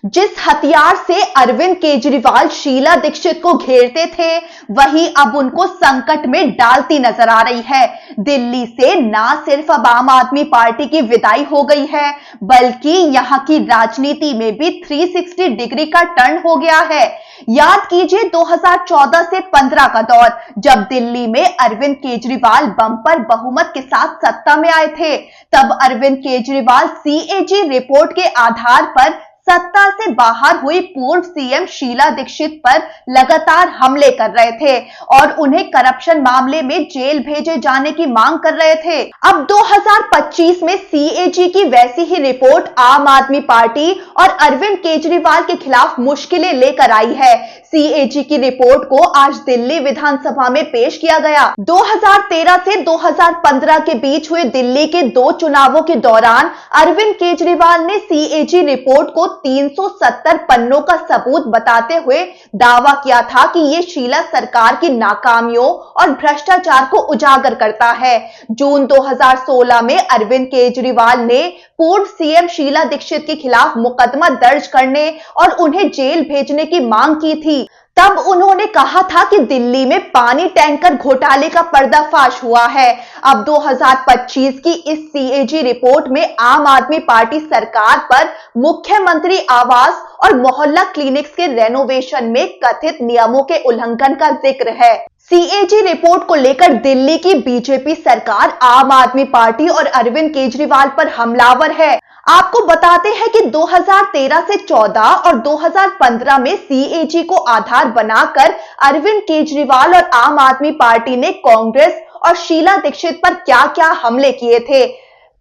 जिस हथियार से अरविंद केजरीवाल शीला दीक्षित को घेरते थे, वही अब उनको संकट में डालती नजर आ रही है। दिल्ली से ना सिर्फ अब आम आदमी पार्टी की विदाई हो गई है, बल्कि यहां की राजनीति में भी 360 डिग्री का टर्न हो गया है। याद कीजिए 2014 से 15 का दौर, जब दिल्ली में अरविंद केजरीवाल बम्पर बहुमत के साथ सत्ता में आए थे। तब अरविंद केजरीवाल सीएजी रिपोर्ट के आधार पर सत्ता से बाहर हुई पूर्व सीएम शीला दीक्षित पर लगातार हमले कर रहे थे और उन्हें करप्शन मामले में जेल भेजे जाने की मांग कर रहे थे। अब 2025 में सीएजी की वैसी ही रिपोर्ट आम आदमी पार्टी और अरविंद केजरीवाल के खिलाफ मुश्किलें लेकर आई है। सीएजी की रिपोर्ट को आज दिल्ली विधानसभा में पेश किया गया। 2013 से 2015 के बीच हुए दिल्ली के 2 चुनावों के दौरान अरविंद केजरीवाल ने सीएजी रिपोर्ट को 370 पन्नों का सबूत बताते हुए दावा किया था कि ये शीला सरकार की नाकामियों और भ्रष्टाचार को उजागर करता है। जून 2016 में अरविंद केजरीवाल ने पूर्व सीएम शीला दीक्षित के खिलाफ मुकदमा दर्ज करने और उन्हें जेल भेजने की मांग की थी। तब उन्होंने कहा था कि दिल्ली में पानी टैंकर घोटाले का पर्दाफाश हुआ है। अब 2025 की इस सीएजी रिपोर्ट में आम आदमी पार्टी सरकार पर मुख्यमंत्री आवास और मोहल्ला क्लिनिक्स के रेनोवेशन में कथित नियमों के उल्लंघन का जिक्र है। सीएजी रिपोर्ट को लेकर दिल्ली की बीजेपी सरकार आम आदमी पार्टी और अरविंद केजरीवाल पर हमलावर है। आपको बताते हैं कि 2013 से 14 और 2015 में सीएजी को आधार बनाकर अरविंद केजरीवाल और आम आदमी पार्टी ने कांग्रेस और शीला दीक्षित पर क्या-क्या हमले किए थे।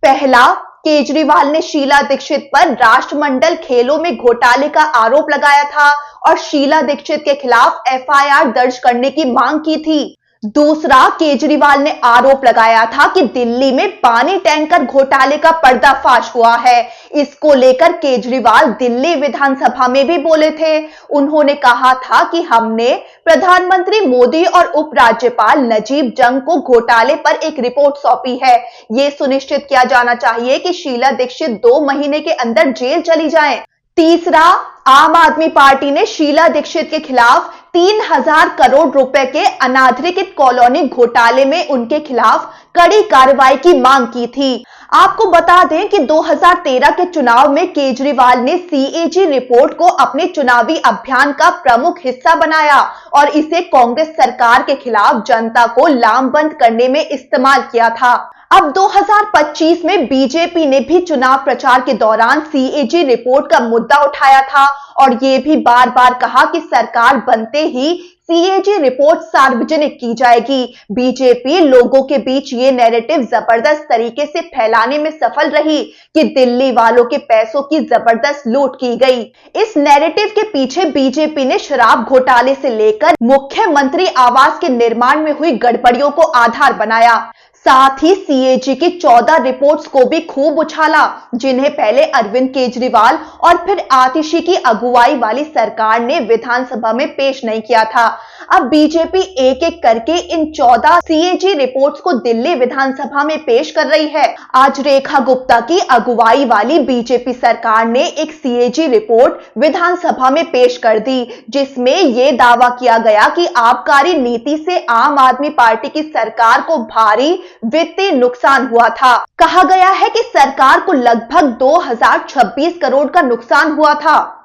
पहला, केजरीवाल ने शीला दीक्षित पर राष्ट्रमंडल खेलों में घोटाले का आरोप लगाया था और शीला दीक्षित के खिलाफ एफआईआर दर्ज करने की मांग की थी। दूसरा, केजरीवाल ने आरोप लगाया था कि दिल्ली में पानी टैंकर घोटाले का पर्दाफाश हुआ है। इसको लेकर केजरीवाल दिल्ली विधानसभा में भी बोले थे। उन्होंने कहा था कि हमने प्रधानमंत्री मोदी और उपराज्यपाल नजीब जंग को घोटाले पर एक रिपोर्ट सौंपी है। ये सुनिश्चित किया जाना चाहिए कि शीला दीक्षित 2 महीने के अंदर जेल चली जाएं। तीसरा, आम आदमी पार्टी ने शीला दीक्षित के खिलाफ 3000 करोड़ रुपए के अनाधिकृत कॉलोनी घोटाले में उनके खिलाफ कड़ी कार्रवाई की मांग की थी। आपको बता दें कि 2013 के चुनाव में केजरीवाल ने सीएजी रिपोर्ट को अपने चुनावी अभियान का प्रमुख हिस्सा बनाया और इसे कांग्रेस सरकार के खिलाफ जनता को लामबंद करने में इस्तेमाल किया था। अब 2025 में बीजेपी ने भी चुनाव प्रचार के दौरान सीएजी रिपोर्ट का मुद्दा उठाया था और ये भी बार-बार कहा कि सरकार बनते ही सीएजी रिपोर्ट सार्वजनिक की जाएगी। बीजेपी लोगों के बीच ये नैरेटिव जबरदस्त तरीके से फैलाने में सफल रही कि दिल्ली वालों के पैसों की जबरदस्त लूट की गई। इस नैरेटिव के पीछे बीजेपी ने शराब घोटाले से लेकर मुख्यमंत्री आवास के निर्माण में हुई गड़बड़ियों को आधार बनाया। साथ ही सीएजी की 14 रिपोर्ट्स को भी खूब उछाला, जिन्हें पहले अरविंद केजरीवाल और फिर आतिशी की अगुवाई वाली सरकार ने विधानसभा में पेश नहीं किया था। अब बीजेपी एक एक करके इन 14 सीएजी रिपोर्ट्स को दिल्ली विधानसभा में पेश कर रही है। आज रेखा गुप्ता की अगुवाई वाली बीजेपी सरकार ने एक सीएजी रिपोर्ट विधानसभा में पेश कर दी, जिसमें यह दावा किया गया कि आबकारी नीति से आम आदमी पार्टी की सरकार को भारी वित्तीय नुकसान हुआ था। कहा गया है कि सरकार को लगभग 2026 करोड़ का नुकसान हुआ था।